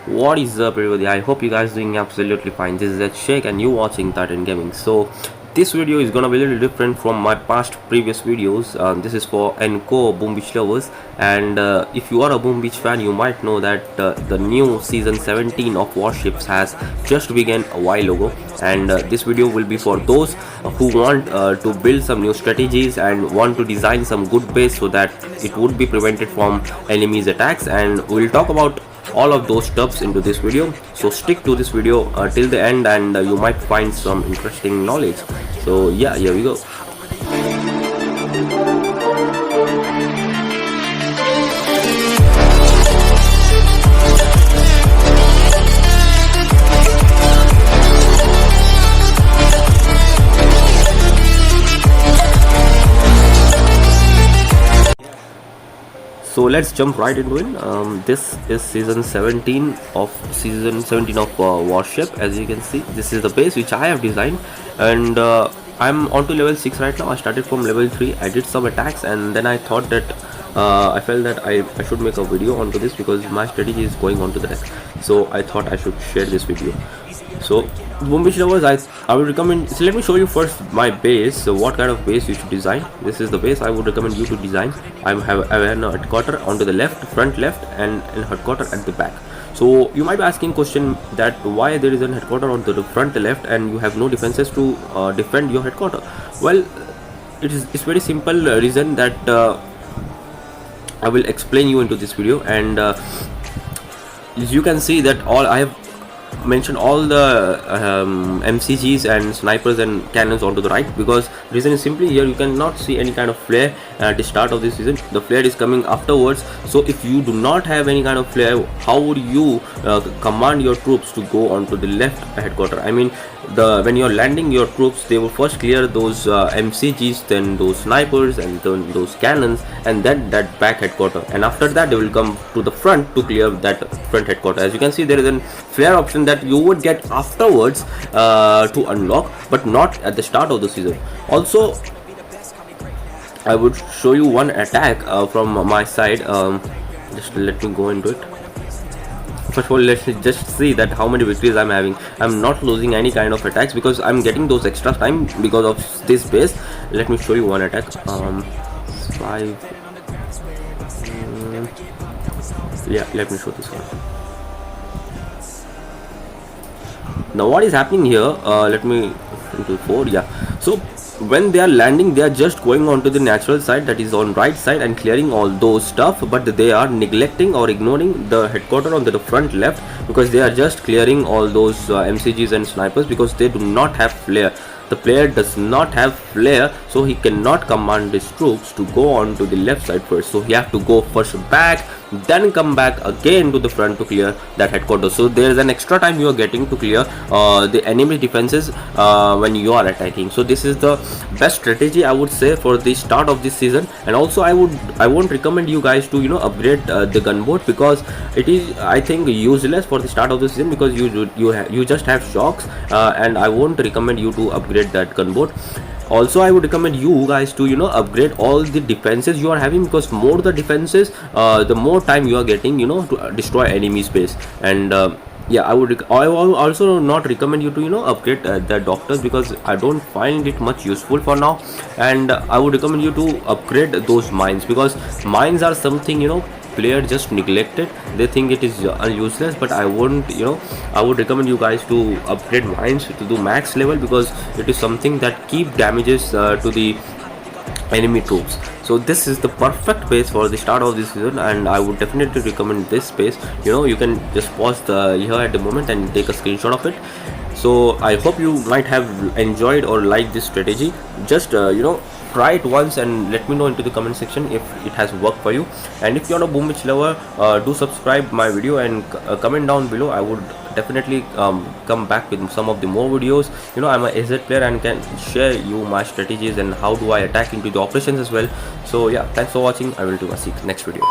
What is up, everybody? I hope you guys doing absolutely fine. This is Ed Sheikh and you watching Titan Gaming. So this video is gonna be a little different from my past previous videos. This is for Enco Boom Beach lovers, and if you are a Boom Beach fan, you might know that the new season 17 of Warships has just begun a while ago. And this video will be for those who want to build some new strategies and want to design some good base so that it would be prevented from enemies attacks. And we'll talk about all of those stuffs into this video, so stick to this video till the end, and you might find some interesting knowledge. So yeah, here we go. So let's jump right into it. This is season 17 of Warship. As you can see, this is the base which I have designed, and I'm on to level 6 right now. I started from level 3. I did some attacks, and then I thought that I felt that I should make a video onto this because my strategy is going onto the deck. So I thought I should share this video. So Boom Beach lovers, I would recommend, so let me show you first my base. So what kind of base you should design. This is the base I would recommend you to design. I have a headquarter onto the left, front left, and headquarter at the back. So you might be asking question that why there is a headquarter onto the front left and you have no defenses to defend your headquarter. Well, it's very simple reason that I will explain you into this video. And as you can see that I have mentioned all the MCGs and snipers and cannons onto the right, because reason is simply here you cannot see any kind of flare at the start of this season. The flare is coming afterwards. So if you do not have any kind of flare, how would you command your troops to go onto the left headquarter? I mean, when you're landing your troops, they will first clear those MCGs, then those snipers, and then those cannons, and then that back headquarter, and after that they will come to the front to clear that front headquarter. As you can see, there is a flare option that you would get afterwards to unlock, but not at the start of the season. Also, I would show you one attack from my side. Just let me go into it. First of all, let's just see that how many victories I'm having. I'm not losing any kind of attacks because I'm getting those extra time because of this base. Let me show you one attack. 5. Yeah, let me show this one. Now what is happening here? Let me into 4. Yeah. So when they are landing, they are just going on to the natural side, that is on right side, and clearing all those stuff, but they are neglecting or ignoring the headquarter on the front left, because they are just clearing all those MCGs and snipers, because they do not have flare. The player does not have flare, so he cannot command his troops to go on to the left side first. So he have to go first back, then come back again to the front to clear that headquarters. So there is an extra time you are getting to clear the enemy defenses when you are attacking. So this is the best strategy, I would say, for the start of this season. And also I won't recommend you guys to upgrade the gunboat, because it is, I think, useless for the start of the season, because you just have shocks, and I won't recommend you to upgrade that gunboat. Also, I would recommend you guys to upgrade all the defenses you are having, because more the defenses, the more time you are getting to destroy enemy space. And yeah, I will also not recommend you to upgrade the doctors, because I don't find it much useful for now. And I would recommend you to upgrade those mines, because mines are something player just neglected. They think it is useless, but I won't I would recommend you guys to upgrade mines to the max level, because it is something that keep damages to the enemy troops. So this is the perfect base for the start of this season, and I would definitely recommend this base. You can just pause here at the moment and take a screenshot of it. So I hope you might have enjoyed or liked this strategy. Just try it once and let me know into the comment section if it has worked for you. And if you're a Boom Beach lover, do subscribe my video and comment down below. I would definitely come back with some of the more videos. I'm a AZ player and can share you my strategies and how do I attack into the operations as well. So yeah, thanks for watching. I will do a next video.